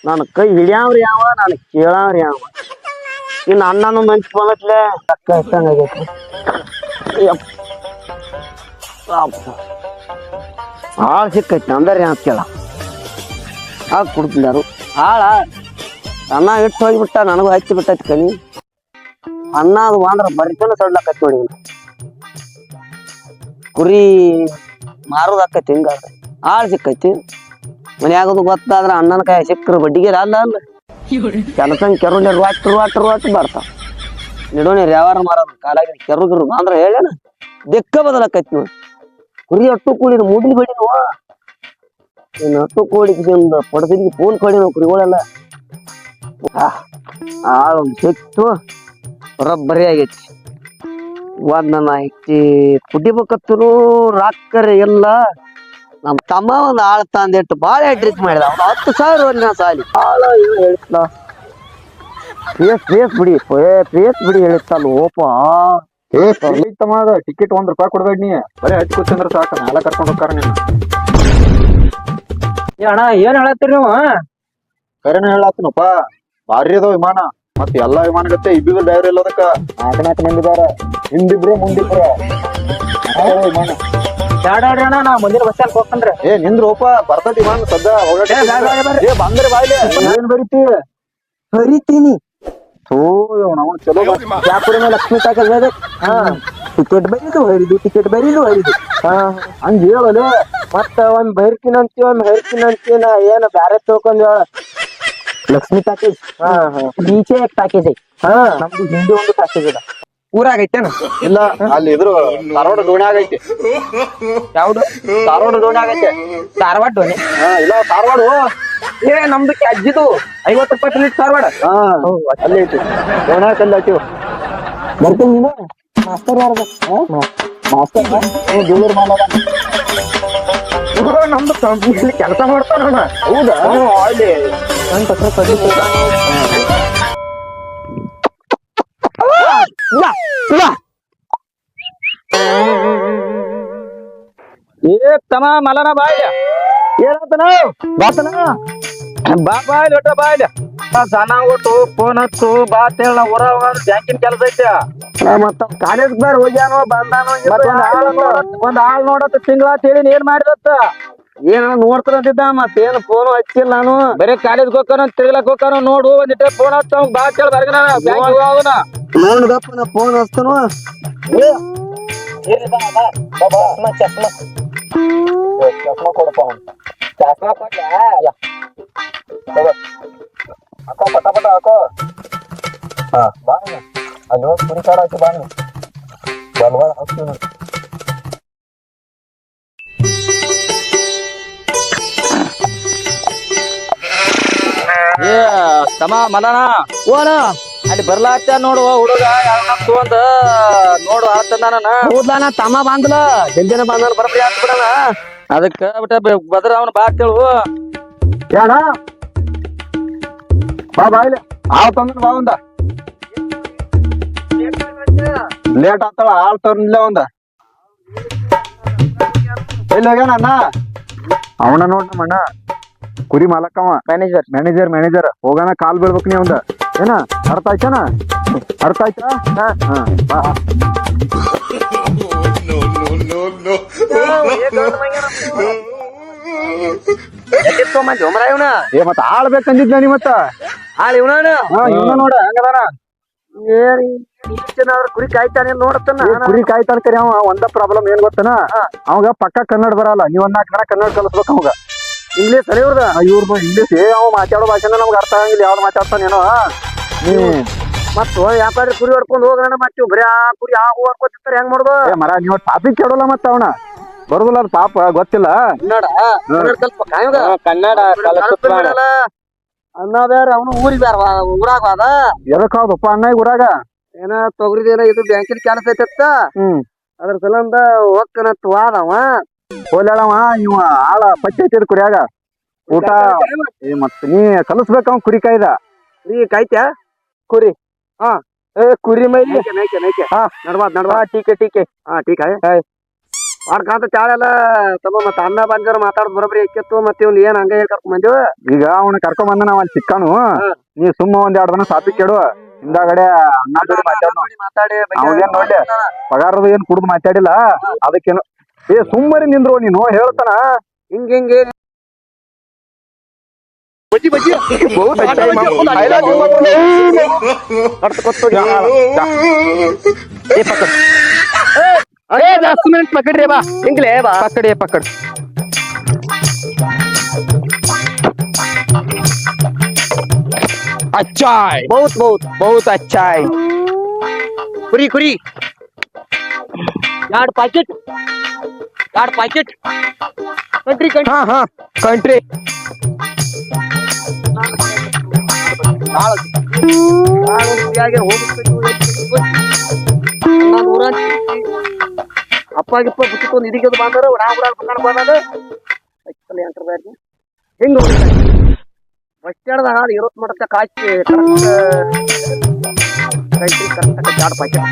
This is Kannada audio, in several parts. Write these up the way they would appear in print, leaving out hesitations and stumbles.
ನನ್ನ ಕೈ ಹಿಡಿಯಾವ್ರಿ ಯಾವ ನಾನು ಕೇಳಾವ್ರಿ ಯಾವ ಇನ್ನು ಅಣ್ಣನು ಮಂಚ್ ಬಂದತ್ಲೆ ಅಕ್ಕ ಇಟ್ಟಂಗಾಗೈತಿ ಹಾಳು ಸಿಕ್ಕೈತಿ ಅಂದರಿ ಅಂತ ಕೇಳ ಆಗ ಕುಡ್ತಿದ್ದಾರು ಹಾಳ ಅನ್ನ ಇಟ್ಟು ಹೋಗಿಬಿಟ್ಟ ನನಗೂ ಹಚ್ಚಿ ಬಿಟ್ಟೈತಿ ಕಣಿ ಅನ್ನ ಅದು ಅಂದ್ರ ಬರಿತನ ಸಡ್ಲಕೈತಿ ನೋಡಿ ಕುರಿ ಮಾರೋದಾಕೈತಿ ಹಿಂಗಾದ್ರೆ ಹಾಳು ಸಿಕ್ಕೈತಿ ಮನ್ಯಾಗದು ಗೊತ್ತಾದ್ರ ಅಣ್ಣನ ಕೈ ಸಿಕ್ಕರು ಬಡ್ಡಿಗೆ ಅಲ್ಲ ಅಲ್ಲ ಕೆಲಸಂಗ್ ಕೆರುಳಿ ರುವಾಟ್ ಬರ್ತಾವ ನಿಡೋಣಿ ವ್ಯವಹಾರ ಮಾರೋದು ಕಾಲಾಗಿ ಕೆರುಗಿರು ಅಂದ್ರ ಹೇಳೇನ ಬೆಕ್ಕ ಬದಲಾಕೈತಿ ನೋಡಿ ಕುರಿ ಅಟ್ಟು ಕೂಡಿನ ಮುಡ್ಲಿ ಬಡಿನವ ಇನ್ನು ಅಟ್ಟು ಕೋಡಿಗೆ ಪಡದಿಗೆ ಫೋನ್ ಕೊಡಿನವ ಕುರಿಗಳೆಲ್ಲ ಒಂದು ಸಿಕ್ತು ಬರೀ ಆಗೈತಿ ಒಂದ್ ನನ್ನ ಐತಿ ಕುಡಿಬೇಕತ್ತರು ರಾಕ್ಕರೆ ಎಲ್ಲ ನಮ್ ತಮ್ಮ ಒಂದ್ ಆಳ್ ತಂದಿಟ್ಟು ಬಾಳ ಟ್ರಿಕ್ ಮಾಡಿದ ಅವ್ನು 10,000 ಒಂದಿನ ಸಾಲಿ ಬಾಳ ಹೇಳಿತ್ಲ ಪ್ರೇಸ್ ಬಿಡಿ ಹೇಳಿತ್ತಲ್ಲ ಓಪ ತಮ್ಮ ಟಿಕೆಟ್ ₹1 ಕೊಡ್ಬೇಡ ನೀ ಬರೀ ಹಚ್ಚಿ ಕೂತಂದ್ರ ಸಾಕ ನಾಳೆ ಕರ್ಕೊಂಡು ಹೋಗ್ತಾರ ನೀನು ಅಣ್ಣ ಏನ್ ಹೇಳತ್ತೀರಿ ನೀವು ಕರೆನ ಹೇಳತ್ತನಪ್ಪ ಭಾರಿ ಅದಾವ ವಿಮಾನ ಮತ್ ಎಲ್ಲಾ ವಿಮಾನ ಗತ್ತೆ ಇಬ್ಬಿಗೂ ಡ್ರೈವರ್ ಇಲ್ಲದಕ್ಕ 4 ಮಂದಿ ಇದಾರ ಹಿಂದಿಬ್ರು ಮುಂದಿಬ್ರು ವಿಮಾನ ಬ್ಯಾಡ್ರಿ ಅಣ್ಣ ನಾ ಮುಂದಿನ ಬಸ್ ಸ್ಟ್ಯಾಂಡ್ ಹೋಗ್ತೇನ್ರಿ ನಿಂದ್ರೋಪ ಬರ್ತೈತಿ ವಿಮಾನ ಸದ್ದ ಬಂದ್ರೆ ಬಾಯ್ಲೆ ಏನ್ ಬರೀತಿ ಹರಿತೀನಿ ಥೋ ನಾವು ಚಲೋ ಜಾಪುರ ಲಕ್ಷ್ಮೀ ಟಾಕಲ್ ಟಿಕೆಟ್ ಬರೀದು ಹರಿದು ಹಂಗ ಹೇಳಲೆ ಮತ್ತ ಒಂದ್ ಬೈರ್ಕಿನಂತಿ ಒಂದ್ ಹರಿಕಿನಂತಿ ನಾ ಏನ ಬ್ಯಾರೆ ತಿಳ್ಕೊಂಡ್ ಹೇಳ ಲಕ್ಷ್ಮೀ ಟಾಕೇಜ್ ಈಚೆ ಟಾಕೇಜ್ ಐತಿ ನಮ್ದು ಹಿಂದಿ ಒಂದು ಟಾಕೇಜ್ ಅದ ಊರಾಗ ಐತೇನ ಇಲ್ಲ ಅಲ್ಲಿ ಇದ್ರು ಧಾರವಾಡ ದೋಣಿ ಆಗೈತಿ ಯಾವ್ದು ಧಾರವಾಡ ದೋಣಿ ಆಗೈತೆ ಧಾರವಾಡ ಡೋನಿ ಇಲ್ಲ ಧಾರವಾಡ ಏ ನಮ್ದು ಅಜ್ಜಿದು ₹50 ಪ್ಲೇಟ್ ಧಾರವಾಡ ಅಲ್ಲಿ ಐತಿ ದೋಣ್ಯಾಗ ಕಲ್ಲು ಹಾಕಿವ್ ಬರ್ತೀನಿ ನೀನು ಮಾಸ್ತರ್ ಯಾರದ ಮಾಸ್ತರ್ ದೇವ್ರ ಮಾಲದ ನಮ್ದು ಕಂಪ್ನಿ ಕೆಲಸ ಮಾಡ್ತಾನ ಹೌದಾ ಅಲ್ಲಿ ನನ್ ಪತ್ರ ಕಡಿಮೆ ಏ ತಮ್ಮ ಮಲನ ಬಾಯ್ಲ ಏನಂತನ ಬಾತನ ಬಾ ಬಾಯ್ಲ ಒಟ್ಟ ಬಾಯ್ಲ ಸಣ್ಣ ಒಟ್ಟು ಫೋನ್ ಹಚ್ಚು ಬಾ ತೇಳ ಊರ ಬ್ಯಾಂಕಿನ ಕೆಲಸ ಐತೆ ಮತ್ತ ಕಾಲೇಜ್ ಬಾರ್ ಹೋಗ್ಯಾನೋ ಬಂದಾನೋ ಒಂದ್ ಆಳ್ ನೋಡತ್ತ ತಿಂಗಳ ಹೇಳಿ ಏನ್ ಮಾಡಿದತ್ತ ಏನ ನೋಡ್ತಾರಂತಿದ್ದ ಮತ್ತೇನು ಫೋನ್ ಹಚ್ಚಿಲ್ಲ ನಾನು ಬರೀ ಕಾಲೇಜ್ ಹೋಗ್ತಾನ ತಿರ್ಗ್ಲಕ್ ಹೋಗ್ತಾನ ನೋಡು ಒಂದಿಟ್ಟ ಫೋನ್ ಹಚ್ಚ ಬಾ ಕೇಳ ಬರ್ಗನ ನೋಡ್ದಪ್ಪ ನಾ ಫೋನ್ ಹಚ್ತಾನು ಚಸ್ಮಾ ಕೊಡಪ್ಪ ಅಕ್ಕ ಪಟ ಅಕ್ಕ ಬಾ ಅಲ್ಲಿ ಹೋಗಿ ಕುರಿ ಕಾಡ ಹಾಕಿ ಬಾ ಬಲ್ವಾಳ ಹಾಕ್ತೀವಿ ಏ ತಮ್ಮ ಮಲನ ಓಣ ಅಲ್ಲಿ ಬರ್ಲಾತ್ತ ನೋಡುವ ಹುಡುಗ ತಗೊಂಡ ನೋಡು ಆತಂದಾನ ಹೌದ್ಲಾನ ತಮ್ಮ ಬಂದ್ಲ ಜಲ್ದಿನ ಬಂದ ಬರಬ್ರಿ ಆತ್ ಬಿಡಣ ಅದಕ್ಕ ಬಿಟ್ಟ ಬದ್ರ ಅವನ ಬಾ ಕೇಳು ಯಾಣ ಬಾ ಬಾಯ್ಲೆ ಹಾಳು ತಂದ ಬಾ ಒಂದ ಲೇಟ್ ಆಗ್ತಾಳ ಹಾಳು ತಂದಿಲ್ಲ ಒಂದ ಎಲ್ಲಿ ಹೋಗ್ಯಾನ ಅಣ್ಣ ಅವನ ನೋಡ್ ನಮ್ಮ ಅಣ್ಣ ಕುರಿ ಮಾಲಕ್ಕವ ಮ್ಯಾನೇಜರ್ ಹೋಗೋಣ ಕಾಲ್ ಬೀಳ್ಬೇಕು ನೀ ಅವಂದ ಏನ ಅರ್ಥ ಆಯ್ತಾನ ಅರ್ಥ ಆಯ್ತಾ ಬಾ ಏ ಮತ್ತ ಆಳ್ಬೇಕಂದಿದ್ನ ನೀ ಮತ್ತ ಇವನ ಇವನ ನೋಡ ಹಂಗದಾನ ಕುರಿ ಕಾಯ್ತಾನೆ ನೋಡತ್ತನ ಕುರಿ ಕಾಯ್ತಾನ ಕರಿ ಅವ ಒಂದ ಪ್ರಾಬ್ಲಮ್ ಏನ್ ಗೊತ್ತನ ಅವಾಗ ಪಕ್ಕ ಕನ್ನಡ ಬರಲ್ಲ ನೀವ್ 4 ಜನ ಕನ್ನಡ ಕಲಿಸ್ಬೇಕು ಅವಾಗ ಇಂಗ್ಲೀಷ್ ಅಲ್ಲ ಇವ್ರದ ಇವ್ರ ಇಂಗ್ಲೀಷ್ ಅವ ಮಾತಾಡೋ ಭಾಷೆನ ನಮ್ಗೆ ಅರ್ಥ ಆಗಂಗಿಲ್ಲ ಯಾವ್ದು ಮಾತಾಡ್ತಾನೇನೋ ಮತ್ತ ವ್ಯಾಪಾರಿ ಕುರಿ ಹೊಡ್ಕೊಂಡ್ ಹೋಗೋಣ ಮತ್ತೆ ಬರೀ ಆ ಕುರಿ ಆ ಹೂ ಹಾಕೋತಿರ್ತಾರೆ ಹೆಂಗ್ ಮಾಡುದು ಮರ ನೀವು ಟಾಪಿಕ್ ಕೇಳೋಲ್ಲ ಮತ್ತ ಅವನ ಬರುದಿಲ್ಲ ಅದು ಪಾಪ ಗೊತ್ತಿಲ್ಲ ಕನ್ನಡ ಅನ್ನ ಬ್ಯಾರ ಅವನು ಊರಿಗೆ ಬ್ಯಾರ ಊರಾಗ ಅದ ಎದಕ್ ಹೌದಪ್ಪ ಅಣ್ಣ ಈಗ ಊರಾಗ ಏನ ತೊಗರಿದೇನ ಇದು ಬ್ಯಾಂಕಿನ ಕೆಲಸ ಐತತ್ತ ಅದ್ರ ಸಲಂದ ಹೋಗ್ಕನತ್ ವಾದವ ಹೋಲ್ಯಾಳವ ಇವ ಆಳ ಪಚ್ಚೆ ಐತಿದ್ ಕುರಿಯಾಗ ಊಟ ಮತ್ ನೀ ಕಲಿಸ್ಬೇಕ ಅವ ಕುರಿ ಕಾಯ್ದ ಕುರಿ ಕಾಯ್ತ್ಯಾ ಕುರಿ ಕುರಿ ಮೈಲಿ ನೈಕೆ ನಡ್ಬಾರ್ದು ಟೀಕೆ ಹಾ ಟೀಕೆ ಮಾಡ್ಕಾಂತ ಚಾಳೆಲ್ಲ ತಮ್ಮ ಮತ್ತ ಅಣ್ಣ ಬಂದಿರ ಮಾತಾಡೋದು ಬರೋಬ್ರಿ ಎಕ್ಕಿತ್ತು ಮತ್ತೆ ಇವ್ನು ಏನ್ ಹಂಗ ಕರ್ಕೊಂಡ್ ಬಂದೇವ ಈಗ ಅವನ ಕರ್ಕೊಂಡ್ ಬಂದ ನಾವ್ ಅಲ್ಲಿ ಸಿಕ್ಕಾನು ನೀ ಸುಮ್ಮ ಒಂದ್ 2 ದಿನ ಸಾಪಿ ಕೇಳು ಹಿಂದಾಗಡೆ ಅಣ್ಣ ಜೋಡಿ ಮಾತಾಡಿ ಅವಾಗೇನ್ ನೋಡ್ಲಿ ಪಗಾರದ ಏನ್ ಕುಡ್ದು ಮಾತಾಡಿಲ್ಲ ಅದಕ್ಕೇನು ಸುಮ್ಮರಿ ನಿಂದ್ರು ನೀನು ಹೇಳ್ತಾನ ಹಿಂಗ್ ಹಿಂಗೆ ಬಜ್ಜಿ ಬಜ್ಜಿ अरे 10 मिनट पकड़ रे बा निकले बा पकड़े पकड़ अच्छा है बहुत बहुत बहुत अच्छा है कुरी कुरी यार पैकेट कंट्री कंट्री हाँ हाँ कंट्री ಅಪ್ಪಾಗಿಪ್ಪ ಬಿಟ್ಟಿಕೊಂಡು ಇದಕ್ಕೆ ಬಂದರು ನಾವು ಕೂಡ ಕರ್ಕೊಂಡು ಬಂದ ಹಿಂಗ ಬಸ್ ಸ್ಟ್ಯಾಂಡ್ದಾಗ ಹಾಲು 20 ಮಟಕ್ಕ ಕಾಚಿ ಕರೆಕ್ಟ್ ಚಾಡ್ ಪಾಕೆಟ್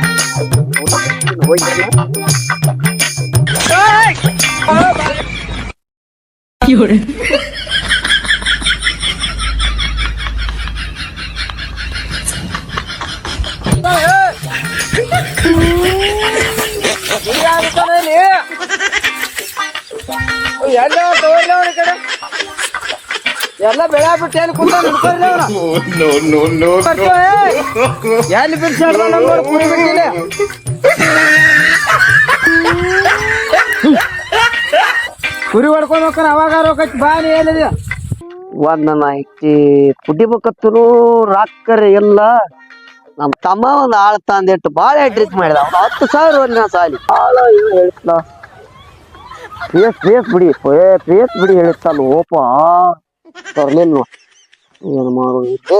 ಎಲ್ಲ ಬೆಳೆ ಬಿಟ್ಟು ಎಲ್ಲಿ ಕುಂತ ಎಲ್ಲಿ ಬಿಡ್ಸಾಡ್ದ ನಮ್ಗೆ ಕುರಿ ಬಿಟ್ಟಿಲ್ಲ ಕುರಿ ಹೊಡ್ಕೊಂಡ್ ಹೋಗ್ತಾರ ಅವಾಗ ರೋಕಚ್ಚಿ ಬಾನಿ ಏನಿದೆ ಒಂದ್ ಐತಿ ಕುಡಿಬೇಕತ್ತರು ರಾಕ್ಕರೆ ಎಲ್ಲ ನಮ್ ತಮ್ಮ ಒಂದ್ ಆಳ ತಂದಿಟ್ಟು ಬಾಳ ಟ್ರಿಕ್ ಮಾಡಿದ 10,000 ಒಂದಿನ ಸಾಲಿ ಬಾಳ ಹೇಳಿತ್ಲ ಪ್ರೇಸ್ ಬಿಡಿ ಹೇಳಿತ್ತಲ್ಲ ಓಪ ತರ್ಲಿಲ್ಲ ಏನ್ ಮಾಡೋದು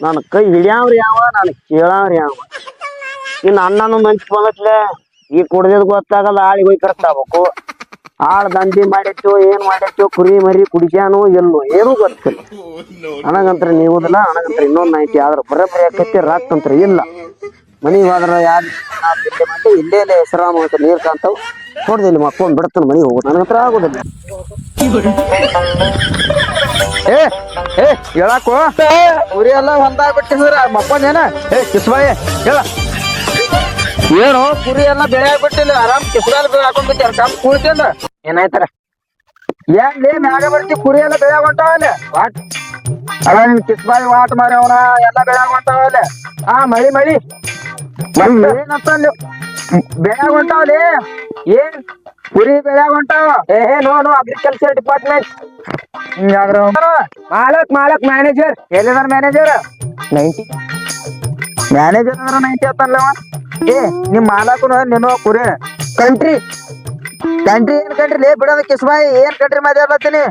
ನಾನು ಕೈ ಹಿಡಿಯಾವ್ರಿ ಯಾವ ನಾನು ಕೇಳಾವ್ರಿ ಯಾವ ಇನ್ನು ಅಣ್ಣನ ಮಂಚ್ ಬಂದಟ್ಲೆ ಈ ಕುಡ್ದಿದ್ ಗೊತ್ತಾಗಲ್ಲ ಆಳಿಗೆ ಹೋಗಿ ಕರೆಕ್ಟಾಗಬೇಕು ಆಳ್ ದಂಧಿ ಮಾಡಿತ್ತು ಏನ್ ಮಾಡಿತ್ತು ಕುರಿ ಮರಿ ಕುಡಿಸ್ಯಾನು ಎಲ್ಲೋ ಏನೂ ಗೊತ್ತಿಲ್ಲ ನನಗಂತ್ರ ನೀವುದಿಲ್ಲ ನನಗಂತ್ರ ಇನ್ನೊಂದು ಐತಿ ಆದ್ರೆ ಬರಬರಿ ಆಕೈತಿ ರಾಕ್ತಂತ್ರ ಇಲ್ಲ ಮನಿಗೆ ಹೋದ್ರ ಯಾರು ಮಾಡಿ ಇಲ್ಲೇ ಹೆಸರಾಮ ಅಂತ ನೀರ್ ಕಾಂತಾವ್ ಹೊಡ್ದಿಲ್ಲ ಮಕ್ಕೊಂಡ್ ಬಿಡ್ತಾನ ಮನೆಗೆ ಹೋಗೋದು ನನಗಂತ್ರ ಆಗೋದಿಲ್ಲ ಹೇಳಾಕು ಕುರಿ ಎಲ್ಲ ಹೊಂದಾಗ್ಬಿಟ್ಟಿದ್ರ ಮಕ್ಕೊಂದೇನ ಕಿಸ್ಬಾಯಿ ಹೇಳ ಏನು ಕುರಿ ಎಲ್ಲ ಬೆಳೆ ಆಗ್ಬಿಟ್ಟಿಲ್ಲ ಆರಾಮ್ ಕಿಸ್ಗಾಲ್ ಹಾಕೊಂಡ್ಬಿಟ್ಟಾರ ಕಮ್ ಕೂಡ್ತಿಂದ ಏನಾಯ್ತಾರ ಏನ್ಲಿ ಮ್ಯಾಗ ಬರ್ತಿ ಕುರಿ ಎಲ್ಲ ಬೆಳೆ ಹೊಂಟಾವಲ್ಲ ವಾಟ್ ಅಲ್ಲ ನಿಮ್ ಕಿಸ್ಬಾಯಿ ವಾಟ್ ಮಾರವನ ಎಲ್ಲ ಬೆಳೆ ಹೊಂಟಾವಲ್ಲ ಹಾ ಮಳಿ ಏನಂತ ಬೆಳೆ ಹೊಂಟಾವಲಿ ಏನ್ ಕುರಿ ಬೆಳೆ ಹೊಂಟಾವ ನೋಡು ಅಗ್ರಿಕಲ್ಚರ್ ಡಿಪಾರ್ಟ್ಮೆಂಟ್ ಮಾಲಕ್ ಮ್ಯಾನೇಜರ್ ಎಲ್ಲಿದಾರ ಮ್ಯಾನೇಜರ್ 90 ಮ್ಯಾನೇಜರ್ ಅಂದ್ರೆ 90 ಅಂತಲ್ಲವ ನಿಮ್ ಮಾಲಕನು ನೀನು ಕುರಿ ಕಂಟ್ರಿ ಏನ್ ಕಂಟ್ರಿ ಲೇ ಬಿಡೋದ ಕಿಸ್ಬಾಯಿ ಏನ್ ಕಂಟ್ರಿ ಮಾತಾಡ್ಲತ್ತೀನಿ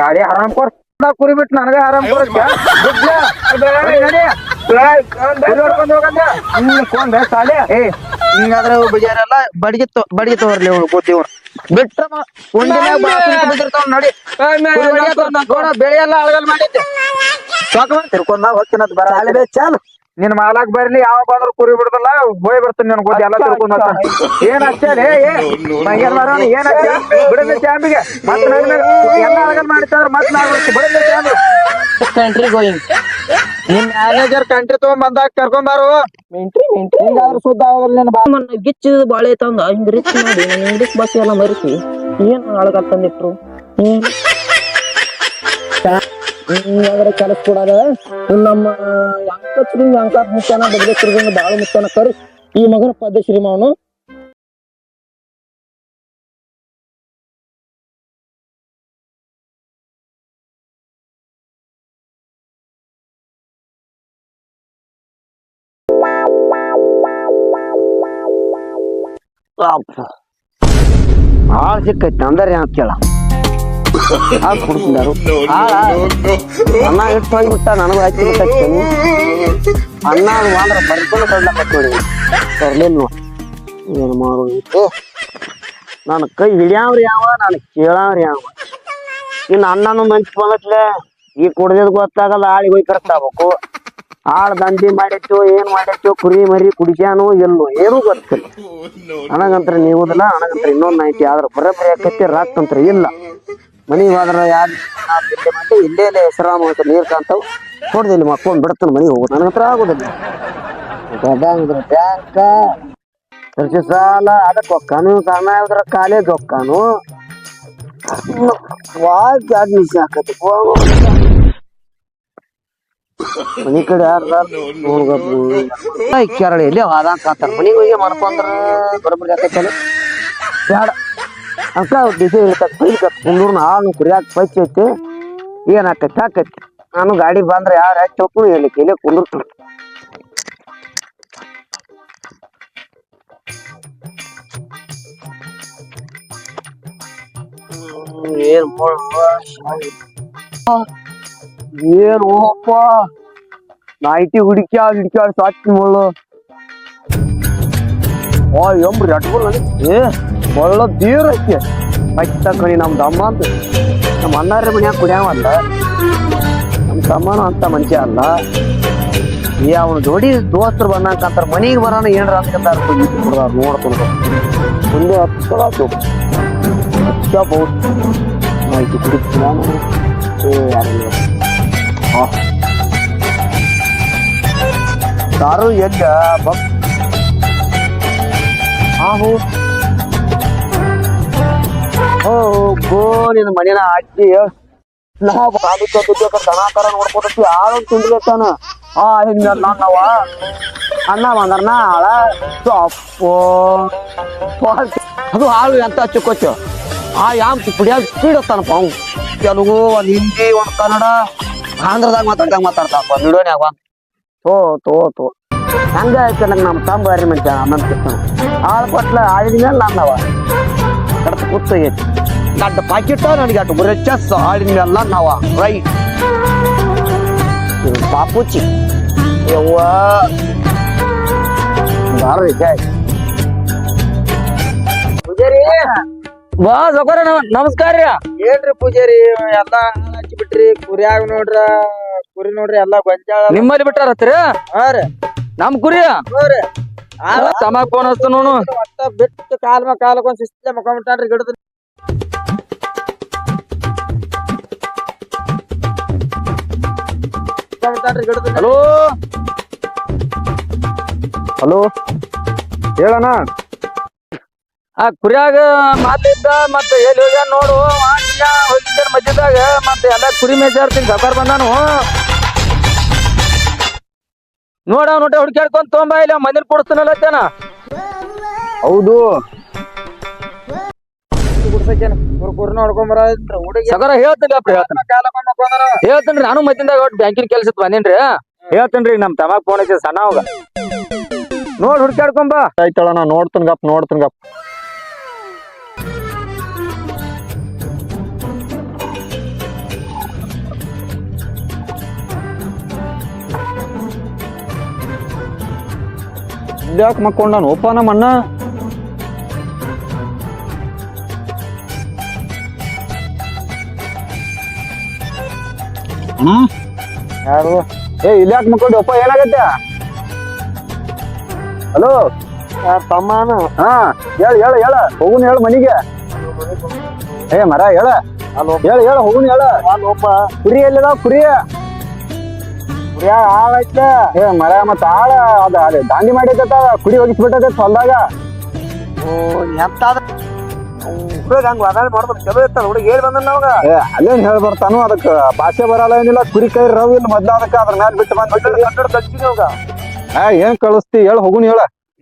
ಯಾರೇ ಆರಾಮ್ ಕೊಡ್ ಕುರಿ ಬಿಟ್ಟು ನನಗ ಆರಾಮ್ ಕೊಡ ಹಿಂಗಾದ್ರೆ ಬಜಾರೆಲ್ಲ ಬಡಿಗೆ ತಗೋರ್ಲಿ ಬುದ್ಧಿ ಬಿಟ್ರ ನೋಡಿ ಬೆಳೆ ಎಲ್ಲ ಅಳಗಲ್ ಮಾಡಿದ್ದೆ ತಿರ್ಕೊಂಡ ಹೋಗ್ತೀನಿ ಬರ ಚಾಲು ನಿನ್ ಮಾಲಾಕ್ ಬರ್ಲಿ ಯಾವ ಬಂದ್ರು ಕುರಿ ಬಿಡದಲ್ಲ ಹೋಯ್ ಬರ್ತೀನಿ ನನ್ ಗೊತ್ತಿ ಎಲ್ಲ ತಿರ್ಕೊಂಡ್ ಏನ್ ಅಷ್ಟೇ ಏನ್ ಬಿಡದ ಚಾಂಬಿಗೆ ಮತ್ ಎಲ್ಲ ಅಳಗಲ್ ಮಾಡಿತ್ತಂದ್ರ ಮತ್ ನಾ ಬಿಡದ ಚಾಂಬಿ ಕಂಟ್ರಿ ಗೋಯಿಂಗ್ ನಿಮ್ ಮ್ಯಾನೇಜರ್ ಕಂಟ್ರಿ ತಗೊಂಡ್ ಬಂದಾಗ ಕರ್ಕೊಂಬಾರು ಹಿಂಗಾದ್ರು ಸುದ್ದ ಆಗೋದಿಲ್ಲ ಗಿಚ್ಚಿದ ಬಾಳೆ ತಂದ ಹಿಂಗ್ ರಿಚ್ ಮಾಡಿ ಇಂಗ್ಲಿಷ್ ಭಾಷೆ ಎಲ್ಲ ಮರಿಸಿ ಏನ್ ಅಳಗಲ್ ತಂದಿಟ್ರು ಹಿಂಗಾದ್ರೆ ಕೆಲಸ ಕೊಡಾದ ನಮ್ಮ ಅಂಕ ಮುತ್ತಾನ ಬದಲೇಶ್ವರದಿಂದ ಬಾಳ ಮುತ್ತಾನ ಕರಿ ಈ ಮಗನ ಪದ್ಧಶ್ರೀ ಮಾವನು ಆಳ್ ಸಿಕ್ಕೈತಿ ಅಂದ್ರೆ ಅಂತ ಕೇಳ ಕುಡ್ತಿದ್ದಾರು ಅನ್ನ ಇಟ್ಟು ಹೋಗಿಬಿಟ್ಟ ನನಗೂ ಹಾಕಿ ಬಿಟ್ಟೇನಿ ಅನ್ನ ಅದು ಮಾತ್ರ ಬರ್ಕೊಂಡು ಕೊಡ್ಲಕತ್ತೋಡಿ ತರ್ಲಿಲ್ಲ ಏನು ಮಾಡೋದು ನಾನು ಕೈ ಹಿಡಿಯಾವ್ರಿ ಯಾವ ನಾನು ಕೇಳಾವ್ರಿ ಯಾವ ಇನ್ನು ಅನ್ನನು ಮಂಚ್ ಬಂದಟ್ಲೆ ಈ ಕುಡ್ದಿದ್ ಗೊತ್ತಾಗಲ್ಲ ಆಳಿಗೆ ಹೋಗಿ ಕರೆಕ್ಟ್ ಆಗ್ಬೇಕು ಆಳ್ ದಂಧಿ ಮಾಡೈತೋ ಏನ್ ಮಾಡೈತೋ ಕುರಿ ಮರಿ ಕುಡಿಸ್ಯಾನೋ ಎಲ್ಲೋ ಏನೂ ಗೊತ್ತಿಲ್ಲ. ನನಗಂತ್ರ ನೀವುದಿಲ್ಲ, ನನಗಂತ್ರ ಇನ್ನೊಂದ್ ಐತಿ. ಆದ್ರ ಬರಬರಿ ಆಕೈತಿ ರಾಕ್ತಂತ್ರ ಇಲ್ಲ. ಮನಿಗೆ ಹೋದ್ರ ಯಾರು ಇಲ್ಲೇ ಮಾಡಿ ಇಲ್ಲೇ ಹೆಸರಾಮ ಅಂತ ನೀರ್ ಕಾಂತಾವ್ ಹೊಡ್ದು ಇಲ್ಲಿ ಮಕ್ಕೊಂಡ್ ಬಿಡ್ತಾನ ಮನಿಗೆ ಹೋಗೋದು. ನನಗಂತ್ರ ಆಗೋದಿಲ್ಲ. ಬ್ಯಾಂಕ ಕೃಷಿ ಸಾಲ ಅದಕ್ಕೆ ಹೊಕ್ಕಾನು, ಸಣ್ಣ ಹೋದ್ರ ಕಾಲೇಜ್ ಹೊಕ್ಕಾನು. ಅಡ್ಮಿಷನ್ ಹಾಕತಿ ಮನಿ ಕಡೆ ಕೆರಳಿಯಲ್ಲಿ ಆದಂಗ ಕಾತಾರ. ಮನಿಗೆ ಹೋಗಿ ಮಾಡ್ಕೊಂಡ್ರ ಬರಬರಿ ಆಕೈತಲ್ಲ ಬ್ಯಾಡ ಅಕ್ಕ. ಬಿಸಿ ಕುಂದೂರ್ನ ಹಾಲು ಕುರಿಯಾಕ ಪಚ್ಚ ಐತಿ. ಏನ್ ಆಕೈತಿ ಆಕೈತಿ. ನಾನು ಗಾಡಿ ಬಂದ್ರೆ ಯಾರು ಹೆಚ್ಚು ಹೋಗ್ರು ಎಲ್ಲಿ ಕೇಳಿ ಕುಂದಿರ್ತಾನ. ಏನ್ ಹೋಗಪ್ಪ ನೈಟಿ ಹುಡುಕ್ಯಾಡ್ ಸಾಕಿ ಮುಳ್ಳು ಎಂಬ್ರಿ ಅಟ್ಕೊಲ್ ಒಳ್ಳ ದೀರ್ ಐತಿ. ಬಚ್ಚ ಕಣಿ ನಮ್ ದಮ್ಮ ಅಂತ ನಮ್ಮ ಅಣ್ಣಾರ ಮನ್ಯಾಗ ಕುಡಿಯಾವಲ್ಲ. ನಮ್ ತಮ್ಮನ ಅಂತ ಮನುಷ್ಯ ಅಲ್ಲ. ಅವನು ಜೋಡಿ ದೋಸ್ತರು ಬಂದಂಕಂತಾರ. ಮನಿಗೆ ಬರೋಣ ಏನ್ರ ಅಂತಾರ ನೋಡ್ಕೊಂಡು ಮುಂದೆ ಹತ್ತು ನೈಟಿ ಕುಡಿಸ್ತೀನಿ ಸಾರು ಎಲ್ಲ ನಿನ್ನ ಮನೇನ ಅಜ್ಜಿ ನಾವು ದನಾಕಾರ ನೋಡ್ಕೊತಿ ಆಳ್ ತಿಂಡಿತಾನ. ನಾವ ಅಣ್ಣ ಬಂದಾರ ಆಳ ಸೊಪ್ಪು ಅದು ಹಾಳು ಎಂತ ಚಿಕ್ಕೊಚ್ಚು ಯಾಮ್ ಕುಡಿಯಾಗ ಸ್ಪೀಡ್ ಹೋಗ್ತಾನಪ್ಪ. ಅವ್ ತೆಲುಗು, ಒಂದ್ ಹಿಂದಿ, ಒಂದ್ ಕನ್ನಡ, ಆಂಧ್ರದಾಗ ಮಾತಾಡ್ತಾನಪ್ಪ ವಿಡಿಯೋನ್ಯಾಗ. ತೋ ಹಂಗ ಐತೆ ನಂಗೆ ನಮ್ಮ ತಂಬಾರಿ ಮಂಚ ಅನ್ನಂತ ಆಳ್ ಕೊಟ್ಲ ಆಳಿದ ಮೇಲೆ ನನ್ನವ ಕಡ್ತ ಕೂತ್ ಐತಿ. ಗಡ್ಡ ಪಾಕಿಟ್ಟ ನನಗೆ ಅಟ್ಟು ಬರೀ ಚೆಸ್ ಆಳಿದ ಮೇಲೆ ನಾವ ರೈಟ್ ಪಾಪುಚ್ಚಿ ಯವ್ವ ಪೂಜಾರಿ ಬಾ ಸೌಕರ್ಯ ನಮಸ್ಕಾರ ರೀ. ಏನ್ರಿ ಪೂಜಾರಿ ಎಲ್ಲಾ ಹಚ್ಚಿ ಬಿಟ್ರಿ ಕುರಿಯಾಗ ನೋಡ್ರ ಕುರಿ ನೋಡ್ರಿ ಎಲ್ಲಾ ಗೊಂಜಾಳ ನಿಮ್ಮಲ್ಲಿ ಬಿಟ್ಟಾರತ್ರಿ? ಹಾ ರೀ ನಮ್ ಕುರಿ ತಮಾಕ್ ಫೋನ್ ಹಚ್ತ ನೋನು ಒಟ್ಟ ಬಿಟ್ಟು ಕಾಲಕ್ಕೊಂದ್ ಶಿಸ್ತ ಮಕ್ಕೊಂಡ್ಬಿಟ್ಟಾನ್ರಿ ಗಿಡದ ಹಲೋ ಹಲೋ ಹೇಳಣ್ಣ. ಆ ಕುರಿಯಾಗ ಮಾತಿದ್ದ ಮತ್ತೆ ಎಲ್ಲಿ ಹೋಗ್ಯ ನೋಡು. ಹೋಗಿದ್ದ ಮಧ್ಯದಾಗ ಮತ್ತೆ ಎಲ್ಲ ಕುರಿ ಮೇಜಾರ್ತೀನಿ ಸಕಾರ ಬಂದಾನು. ನೋಡ ಹುಡ್ಕ್ಯಾಡ್ಕೊಂಡ್ ತೊಂಬ ಇಲ್ಲ ಮಂದಿನ ಕೊಡಿಸ್ತಾನಲ್ಲ. ಹೌದು ಕುರಿ ನೋಡ್ಕೊಂಬರ ಹುಡುಗಿ ಸಕಾರ ಹೇಳ್ತೇನ್ರಿ ನಾನು ಮತ್ತಿಂದಾಗ ಬ್ಯಾಂಕಿನ ಕೆಲ್ಸದ ಬಂದೇನ್ರಿ. ಹೇಳ್ತೇನ್ರಿ ನಮ್ ತಮಾಕ್ ಫೋನ್ ಐತಿ ಸಣ್ಣ ಹೋಗ ನೋಡ್ ಹುಡ್ಕ್ಯಾಡ್ಕೊಂಬ. ಆಯ್ತಳಣ್ಣ ನೋಡ್ತನ್ ಗಪ್. ಯಾಕೆ ಮಕ್ಕೊಂಡಾನು ಒಪ್ಪ ನಮ್ಮ ಅಣ್ಣ. ಯಾರು ಇಲ್ಲಿ ಯಾಕೆ ಮಕ್ಕೊಂಡಿ ಒಪ್ಪ ಏನಾಗತ್ತೆ? ಹಲೋ ತಮ್ಮನ ಹಾ ಹೇಳ ಹೋಗುನ್ ಹೇಳ ಮನಿಗೆ. ಮರ ಹೇಳ ಹೋಗುನ್ ಹೇಳ. ಕುರಿ ಎಲ್ಲಿದಾವ ಕುರಿ? ಆಳೈತ ಮರ ಮತ್ತ ಆಳ ಅದ ದಾಂಡಿ ಮಾಡೈತ ಕುರಿ ಹೋಗಿಸ್ಬಿಟ್ಟೈತೆ ಹೊಲ್ದಾಗ. ಎಂತಾದ ಹಂಗ ವಾದಾಳಿ ಮಾಡ್ಬೇಕು ಚಲೋ ಇರ್ತಾನ ಹುಡುಗ ಹೇಳಿ ಬಂದ ನಾವಾಗ. ಅಲ್ಲೇನ್ ಹೇಳ್ ಬರ್ತಾನು ಅದಕ್ಕ ಭಾಷೆ ಬರಲ್ಲ ಏನಿಲ್ಲ. ಕುರಿ ಕೈ ರವ್ ಇಲ್ಲ ಮೊದ್ಲ ಅದಕ್ಕ ಅದ್ರ ಮ್ಯಾಲ ಬಿಟ್ಟು ಬಂದ ಏನ್ ಕಳಿಸ್ತಿ ಹೇಳ ಹೋಗುನ್ ಹೇಳ.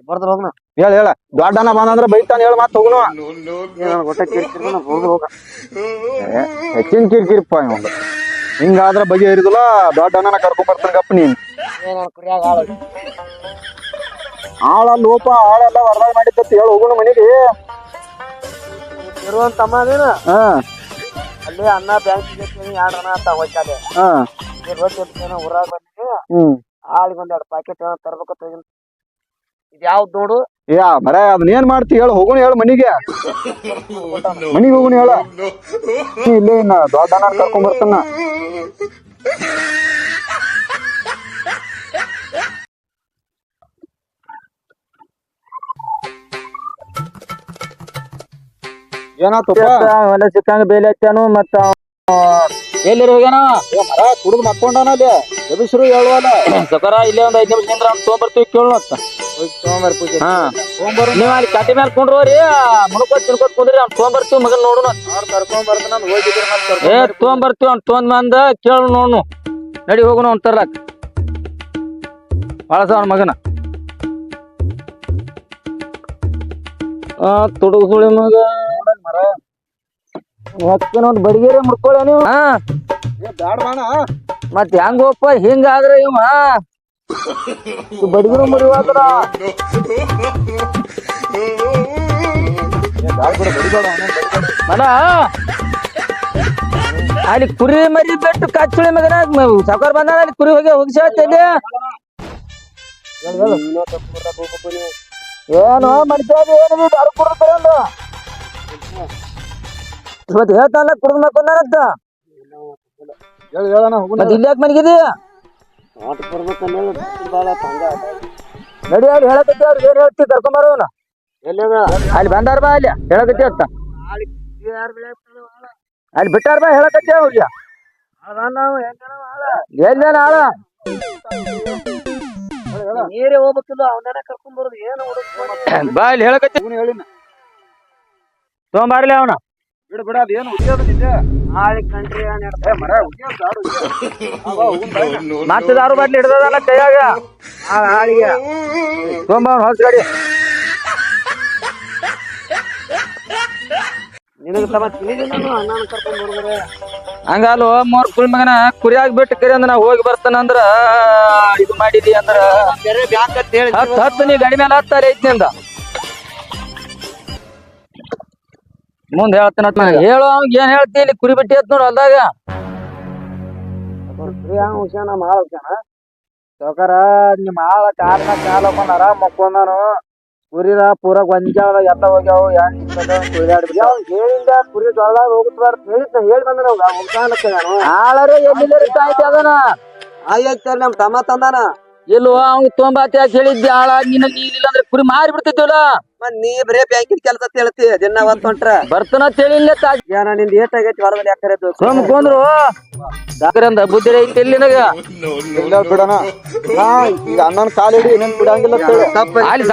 ಬರ್ದ್ರ ಹೋಗ್ನ ಹೇಳ ದೊಡ್ಡನ ಬಂದ್ರ ಬೈತಾನ ಹೇಳ ಮತ್ ಹೋಗುನು. ಹೆಚ್ಚಿನ ಕಿರಿಕಿರಿಪ್ಪ ಇವಂಗ. ಹಿಂಗಾದ್ರ ಬಗೆ ಹರಿದಿಲ್ಲ. ದೊಡ್ಡನ ಕರ್ಕೊಂಡ್ ಬರ್ತಾನ ಗಪ್ಪ ನೀನ್. ಆಳ ಲೋಪ ಆಳೆಲ್ಲ ಹೊರದಾಗ ಮಾಡಿದ್ದತ್ ಹೇಳ ಹೋಗುನು ಮನಿಗೆ. ಇರುವಂತಮ್ಮ ಅದೇನ ಅಲ್ಲಿ ಅನ್ನ ಬ್ಯಾಂಕ್ ಎರಡನ ತಗೋಚಾಲೆ ಊರಾಗ ಬಂದಿದ್ದು ಆಳಿಗೆ ಒಂದೆರಡು ಪ್ಯಾಕೆಟ್ ತರ್ಬೇಕಂತ ಇದು ಯಾವ್ದು ನೋಡು. ಮರ ಅದನ್ನ ಏನ್ ಮಾಡ್ತಿ ಹೇಳ ಹೋಗುಣ ಹೇಳ ಮನಿಗೆ. ಮನಿಗೆ ಹೋಗುಣ ಹೇಳ. ಇಲ್ಲೇ ದೊಡ್ಡ ಅಣ್ಣ ಕರ್ಕೊಂಡ್ ಬರ್ತಾನ. ಏನಾತಪ್ಪ ಹೊಲ ಸಿಕ್ಕಂಗ ಬೇಲಿ ಹಚ್ಚಾನು ಮತ್ತ ಎಲ್ಲಿರ ಹೋಗ್ಯಾನ ಕುಡಿದು ಮಕ್ಕೊಂಡಾನ ಅಲ್ಲಿ ಎಬಿಸ್ರು ಹೇಳುವಲ್ಲ ಸಕರ ಇಲ್ಲೇ ಒಂದ್ 5 ನಿಮಿಷ ನಿಂದ್ರ ತೊಗೊಂಬರ್ತೀವಿ ಕೇಳು ಅಂತ ತೊಗೊಂಬರ್ ಪೂಜೆ ಹಾ ತೊಗೊಂಬರ್ ನೀವ್ ಅಲ್ಲಿ ಕಟ್ಟಿ ಮೇಲೆ ಕುಂಡ್ರೋರಿ ಮುನ್ಕೋತ್ ತಿನ್ಕೋತ್ ಕುಂದ್ರಿ ಅವ್ನ್ ತೊಗೊಂಬರ್ತೀವಿ ಮಗನ್ ನೋಡುನು ಅವ್ರು ಕರ್ಕೊಂಡ್ ಬರ್ತಾನ ನಾನು ಹೋಗಿದ್ರೆ ತೊಗೊಂಬರ್ತೀವಿ ಅವ್ನ್ ತೊಗೊಂಡ್ ಬಂದ ಕೇಳು ನೋಡ್ನು ನಡಿ ಹೋಗುನು ಅವ್ನ್ ತರ್ಲಾಕ್ ಬಳಸ ಅವ್ನ ಮಗನ ತುಡುಗು ಸುಳಿ ಮಗ ಒಂದು ಬಡಿಗೆರೆ ಮುಡ್ಕೊಳ್ಳ ನೀವು ಬ್ಯಾಡ ಬಾಣ ಮತ್ ಹೆಂಗಪ್ಪ ಹಿಂಗಾದ್ರೆ ಇವ ಬಡಿಗೆರು ಮುರಿವಾದ್ರ ಮನ ಅಲ್ಲಿ ಕುರಿ ಮರಿ ಬಿಟ್ಟು ಕಚ್ಚುಳಿ ಮಗನ ಸಾವ್ಕಾರ ಬಂದ ಅಲ್ಲಿ ಕುರಿ ಹೋಗಿ ಹೋಗಿಸಲ್ಲಿ ಏನು ಮನುಷ್ಯ ಏನು ದಾರು ಕುಡ್ತಾರಲ್ಲ ಇವತ್ತು ಹೇಳ್ತಾನಲ್ಲ ಕುಡ್ದು ಮಕ್ಕೊಂಡಾನಂತ ಹೇಳಣ ಮತ್ತೆ ಇಲ್ಲಿ ಯಾಕೆ ಮನಗಿದೀಯ ನಡಿ ಅಲ್ಲಿ ಹೇಳಕತ್ತಿ ಅವ್ರಿಗೆ ಏನ್ ಹೇಳ್ತಿ ಕರ್ಕೊಂಬರೋನ ಅಲ್ಲಿ ಬಂದಾರ ಬಾ ಅಲ್ಲಿ ಹೇಳಕತ್ತಿ ಅಂತ ಅಲ್ಲಿ ಬಿಟ್ಟಾರ ಬಾ ಹೇಳಕತ್ತಿ ಅವ್ರಿಗೆ ಎಲ್ಲೇನ ಆಳ ನೀರೇ ಹೋಗ್ಬೇಕಿಲ್ಲ ಅವನ ಕರ್ಕೊಂಡ್ ಬರೋದು ಏನು ಬಾ ಇಲ್ಲಿ ಹೇಳಕತ್ತಿ ಹೇಳಿನ ತೊಗೊಂಬಾರ್ಲಿ ಅವನ ಬಿಡ ಬಿಡ ಅದೇನು ಉದ್ಯೋಗ ನಿಜ ನಾಳೆ ಕಂಟ್ರಿ ಮರ ಮತ್ತೆ ದಾರು ಬಾಟ್ಲಿ ಹಿಡ್ದದಲ್ಲ ಕೈಯಾಗ ಹಾಳಿಗೆ ತೊಗೊಂಬ ಹೊಸ ಗಾಡಿ ನಿನಗೆ ತಮ್ಮ ತಿಳಿದಿಲ್ಲ ಅಣ್ಣನ ಕರ್ಕೊಂಡ್ ಬರ್ತಾರೆ ಹಂಗಲ್ವ ಮೂರ್ ಕುರಿ ಮಗನ ಕುರಿಯಾಗಿ ಬಿಟ್ಟು ಕರಿ ಅಂದ್ರ ನಾ ಹೋಗಿ ಬರ್ತಾನ ಅಂದ್ರ ಇದು ಮಾಡಿದಿ ಅಂದ್ರ ಬೇರೆ ಬ್ಯಾಂಕ್ ಅಂತ ಹೇಳಿ ಹತ್ತು ನೀ ಗಾಡಿ ಮೇಲೆ ಹತ್ತಾರೆ ಐತಿನಿಂದ ಮುಂದ್ ಹೇಳ್ತಾನ ಹೇಳು ಅವ್ನ್ ಏನ್ ಹೇಳ್ತಿ ಇಲ್ಲಿ ಕುರಿ ಬಿಟ್ಟಿ ಅತ್ ನೋಡು ಹೊಲ್ದಾಗ ಹುಷಾನ ಮಾಳ ಹುಷಾನ ಸಾವ್ಕಾರ ನಿಮ್ಮ ಆಳ ಕಾಲ ಕಾಲ ಬಂದಾರ ಮಕ್ಕೊಂದಾನು ಕುರಿರ ಪೂರ ಗೊಂಜಾಳ ಎಲ್ಲ ಹೋಗ್ಯಾವ ಹೇಳಿಂದ ಕುರಿ ಜೊಳದಾಗ ಹೋಗುತ್ತಾರ ಹೇಳಿದ್ನ ಹೇಳಿ ಬಂದ ನಾವು ಆಳರೆ ಎಲ್ಲಿ ಕಾಯ್ತಿ ಅದನ ಆಯ್ತು ನಮ್ ತಮ್ಮ ತಂದಾನ ಇಲ್ವ ಅವ್ನ್ ತೊಂಬಾತಿ ಯಾಕೆ ಹೇಳಿದ್ದೆ ಆಳ ನಿನ್ನ ನೀರಿಲ್ಲ ಅಂದ್ರೆ ಕುರಿ ಮಾರಿ ಬಿಡ್ತಿದ್ವಲ್ಲ ಮತ್ ನೀ ಬರೇ ಬ್ಯಾಂಕಿನ ಕೆಲಸ ಹೇಳ್ತಿ ದಿನ ಒಂದ್ ಹೊಂಟ್ರ ಬರ್ತಾನ ಹೇಳಿಲ್ಲ ಏನ ನಿಂದ ಏಟ್ ಆಗೈತಿ ಹೊರದಲ್ಲಿ ಯಾಕರೆ ಕೊಂದ್ರು ದಾಕರಂದ ಬುದ್ಧಿ ಐತಿ ಇಲ್ಲಿ ನಿನಗ ಬಿಡಣ ಈಗ ಅಣ್ಣನ ಕಾಲಿಡಿ ಏನೇನ್ ಬಿಡಂಗಿಲ್ಲ ತಪ್ಪ ಅಲ್ಲಿ